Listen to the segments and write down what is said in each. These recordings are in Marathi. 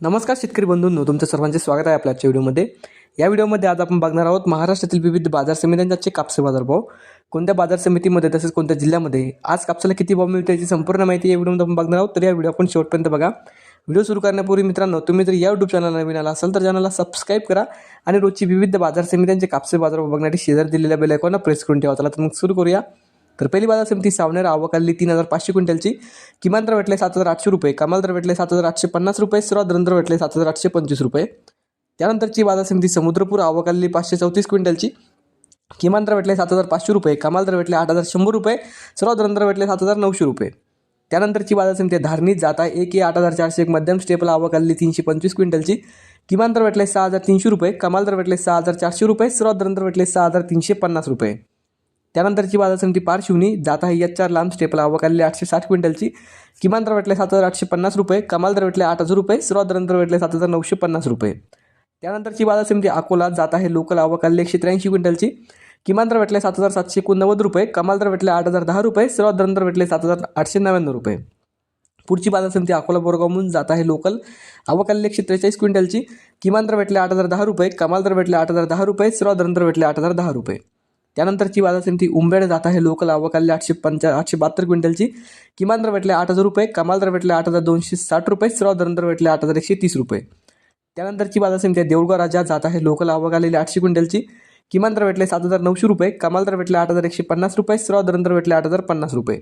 नमस्कार शेतकरी बंधूंनो, तुमचं सर्वांचे स्वागत आहे आपल्या आजच्या व्हिडिओमध्ये. या व्हिडिओमध्ये आज आपण बघणार आहोत महाराष्ट्रातील विविध बाजार समित्यांचे कापसे बाजारभाव. कोणत्या बाजार समितीमध्ये तसेच कोणत्या जिल्ह्यामध्ये आज कापसाला किती भाव मिळतो याची संपूर्ण माहिती या व्हिडिओमध्ये आपण बघणार आहोत. तर या व्हिडिओ आपण शेवटपर्यंत बघा. व्हिडिओ सुरू करण्यापूर्वी मित्रांनो, तुम्ही जर या यूट्यूब चॅनलला नवीन आला असाल तर चॅनलला सबस्क्राईब करा आणि रोजची विविध बाजार समित्यांचे कापसे बाजारभाव बघण्यासाठी शेजारी दिलेल्या बेल आयकॉनला प्रेस करून ठेवा. चला तर मग सुरू करूया. तर पहिली बाजार समिती सावनेर आवक आलेली 3,500 क्विंटलची. किमान दर भेटले 7,800 रुपये, कमाल दर भेटले 7,850 रुपये, सर्वात दर भेटले 7,825 रुपये. त्यानंतरची बाजार समिती समुद्रपूर आवक आलेली 534 क्विंटलची. किमान दर भेटले 7,500 रुपये, कमाल दर भेटले 8,100 रुपये, सर्वात दर भेटले 7,900 रुपये. त्यानंतरची बाजार समिती धारणी जाता 1 8,400 एक मध्यम स्टेपला आवक आलेली 325 क्विंटलची. किमान दर भेटले 6,300 रुपये, कमाल दर भेटले 6,400 रुपये, सर्वात दर भेटले 6,350 रुपये. त्यानंतरची बाजार समिती पारशिवनी जाता H4 लांब स्टेपला आवक आलेली 860 क्विंटलची. किमान दर भेटले 7,850 रुपये, कमाल दर भेटले 8,000 रुपये, सर्वात दर भेटले 7,950 रुपये. त्यानंतरची बाजार समिती अकोला जात आहे लोकल आवक आलेली 183 क्विंटलची. किमान दर भेटले 7,789 रुपये, कमाल दर भेटले 8,010 रुपये, सर्वात दर भेटले 7,899 रुपये. पुढची बाजार समिती अकोला बोरगावहून जात आहे लोकल आवक आलेली 143 क्विंटलची. किमान दर भेटले 8,010 रुपये, कमाल दर भेटले 8,010 रुपये, सर्वात दर भेटले 8,010 रुपये. त्यानंतरची बाजार समिती उंबेड जात आहे लोकल आवक आलेली 872 क्विंटलची. किमान दर भेटले 8,000 रुपये, कमाल दर भेटले 8,260 रुपये, सर्वात दर भेटले 8,130 रुपये. त्यानंतरची बाजार समिती देऊळगाव राजा जात आहे लोकल आवक आलेली 800 क्विंटलची. किमान दर भेटले 7,900 रुपये, कमाल दर भेटले 8,150 रुपये, सर्वात दर भेटले 8,050 रुपये.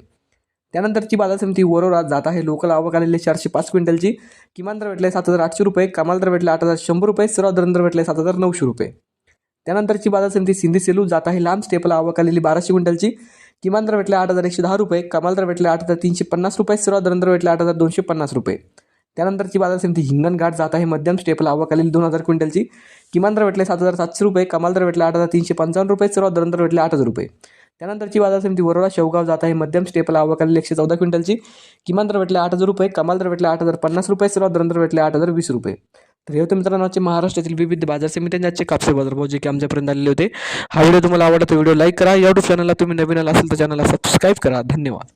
त्यानंतरची बाजार समिती वरोरा जात आहे लोकल आवक आलेली 405 क्विंटलची. किमान दर भेटले 7,800 रुपये, कमाल दर भेटले 8,100 रुपये, सर्वात दर भेटले 7,900 रुपये. त्यानंतरची बाजार समिती सिंधी सेलू जात आहे लांब स्टेपला आवक आलेली 1200 क्विंटलची. किमान दर भेटले 8,110 रुपये, कमाल दर भेटले 8,350 रुपये, सर्वात दर भेटले 8,250 रुपये. त्यानंतरची बाजार समिती हिंगणघाट जात आहे मध्यम स्टेपला आवक आलेली 2,000 क्विंटलची. किमान दर भेटले 7,700 रुपये, कमाल दर भेटले 8,355 रुपये, सर्वात दर भेटले 8,000 रुपये. त्यानंतरची बाजार समिती वरोरा शेवगाव जात आहे मध्यम स्टेपला आवक आलेली 114 क्विंटलची. किमान दर भेटले 8,000 रुपये, कमाल दर भेटले 8,050 रुपये, सर्वात दर भेटले 8,020 रुपये. तर हे होते मित्रांनो आजचे महाराष्ट्रातील विविध बाजार समित्यांचे आजचे कापसे बाजारभाव जे की आमच्यापर्यंत आलेले होते. हा व्हिडिओ तुम्हाला आवडला तर व्हिडिओ लाईक करा. या यूट्यूब चॅनलला तुम्ही नवीन आला असेल तर चॅनलला सबस्क्राईब करा. धन्यवाद.